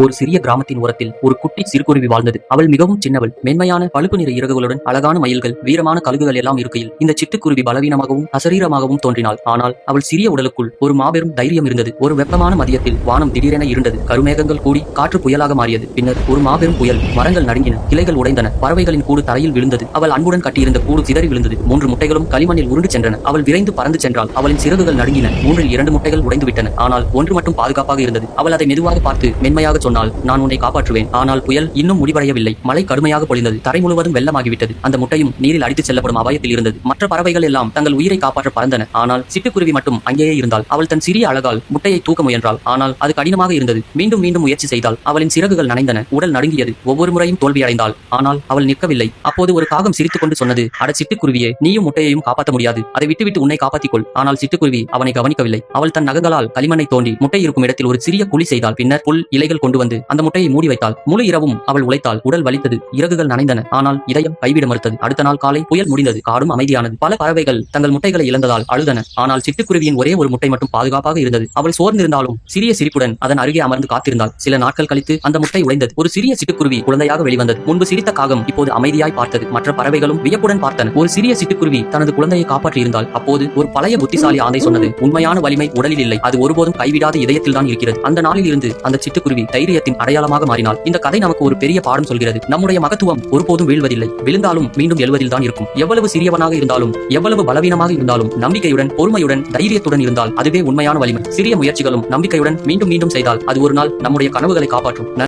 ஒரு சிறிய கிராமத்தின் ஓரத்தில் ஒரு குட்டி சிறுகுருவி வாழ்ந்தது. அவள் மிகவும் சின்னவள். மென்மையான பழுப்பு நிற இறகுகளுடன் அழகான மயில்கள், வீரமான கழுகுகள் எல்லாம் இருக்கையில் இந்த சிட்டுக்குருவி பலவீனமாகவும் அசரீரமாகவும் தோன்றினாள். ஆனால் அவள் சிறிய உடலுக்குள் ஒரு மாபெரும் தைரியம் இருந்தது. ஒரு வெப்பமான மதியத்தில் வானம் திடீரென இருண்டது. கருமேகங்கள் கூடி காற்று புயலாக மாறியது. பின்னர் ஒரு மாபெரும் புயல். மரங்கள் நடுங்கின, கிளைகள் உடைந்தன, பறவைகளின் கூடு தரையில் விழுந்தது. அவள் அன்புடன் கட்டியிருந்த கூடு சிதறி விழுந்தது. 3 முட்டைகளும் களிமண்ணில் உருண்டு சென்றன. அவள் விரைந்து பறந்து சென்றாள். அவளின் சிறகுகள் நடுங்கின. 3இல் 2 முட்டைகள் உடைந்து விட்டன. ஆனால் 1 மட்டும் பாதுகாப்பாக இருந்தது. அவள் அதை மெதுவாக பார்த்து மென்மையாக சொன்னாள், நான் உன்னை காப்பாற்றுவேன். ஆனால் புயல் இன்னும் முடிவடையவில்லை. மழை கடுமையாக பொழிந்தது. தரை முழுவதும் வெள்ளமாகிவிட்டது. அந்த முட்டையும் நீரில் அடித்துச் செல்லப்படும் அபாயத்தில் இருந்தது. மற்ற பறவைகள் எல்லாம் தங்கள் உயிரை காப்பாற்ற பறந்தன. ஆனால் சிட்டுக்குருவி மட்டும் அங்கேயே இருந்தாள். அவள் தன் சிறிய அழகால் முட்டையை தூக்க முயன்றாள். ஆனால் அது கடினமாக இருந்தது. மீண்டும் மீண்டும் முயற்சி செய்தாள். அவளின் சிறகுகள் நனைந்தன. உடல் நடுங்கியது. ஒவ்வொரு முறையும் தோல்வியடைந்தாள். ஆனால் அவள் நிற்கவில்லை. அப்போது ஒரு காகம் சிரித்துக் கொண்டு சொன்னது, அட சிட்டுக்குருவியே, நீயும் முட்டையையும் காப்பாற்ற முடியாது. அதை விட்டுவிட்டு உன்னை காப்பாற்றிக்கொள். ஆனால் சிட்டுக்குருவி அவனை கவனிக்கவில்லை. அவள் தன் நகங்களால் களிமண்ணை தோண்டி முட்டை இருக்கும் இடத்தில் ஒரு சிறிய குழி செய்தாள். பின்னர் புல் இலைகள் கொண்டு வந்து அந்த முட்டையை மூடி வைத்தாள். முழு இரவும் அவள் உழைத்தாள். உடல் வலித்தது, இறகுகள் நனைந்தன. ஆனால் இதயம் கைவிட மறுத்தது. அடுத்த நாள் காலை புயல் முடிந்தது. காடும் அமைதியானது. பல பறவைகள் தங்கள் முட்டைகளை இழந்ததால் அழுதன. ஆனால் சிட்டுக்குருவியின் ஒரே ஒரு முட்டை மட்டும் பாதுகாப்பாக இருந்தது. அவள் சோர்ந்திருந்தாலும் சிறிய சிரிப்புடன் அதன் அருகே அமர்ந்து காத்திருந்தாள். சில நாட்கள் கழித்து அந்த முட்டை உடைந்தது. ஒரு சிறிய சிட்டுக்குருவி குழந்தையாக வெளிவந்தது. முன்பு சிரித்த காகம் இப்போது அமைதியாய் பார்த்தது. மற்ற பறவைகளும் வியப்புடன் பார்த்தன. ஒரு சிறிய சிட்டுக்குருவி தனது குழந்தையை காப்பாற்றி இருந்தால் அப்போது ஒரு பழைய புத்திசாலி ஆந்தை சொன்னது, உண்மையான வலிமை உடலில் இல்லை, அது ஒருபோதும் கைவிடாத இதயத்தில் தான் இருக்கிறது. அந்த நாளில் இருந்து அந்த சிட்டுக்குருவி தைரியத்தின் அடையாளமாக மாறினாள். இந்த கதை நமக்கு ஒரு பெரிய பாடம் சொல்கிறது. நம்முடைய மகத்துவம் ஒருபோதும் வீழ்வதில்லை. விழுந்தாலும் மீண்டும் எழுவதில் தான் இருக்கும். எவ்வளவு சிறியவனாக இருந்தாலும், எவ்வளவு பலவீனமாக இருந்தாலும், நம்பிக்கையுடன், பொறுமையுடன், தைரியத்துடன் இருந்தால் அதுவே உண்மையான வலிமை. சிறிய முயற்சிகளும் நம்பிக்கையுடன் மீண்டும் மீண்டும் செய்தால் அது ஒரு நாள் நம்முடைய கனவுகளை காப்பாற்றும்.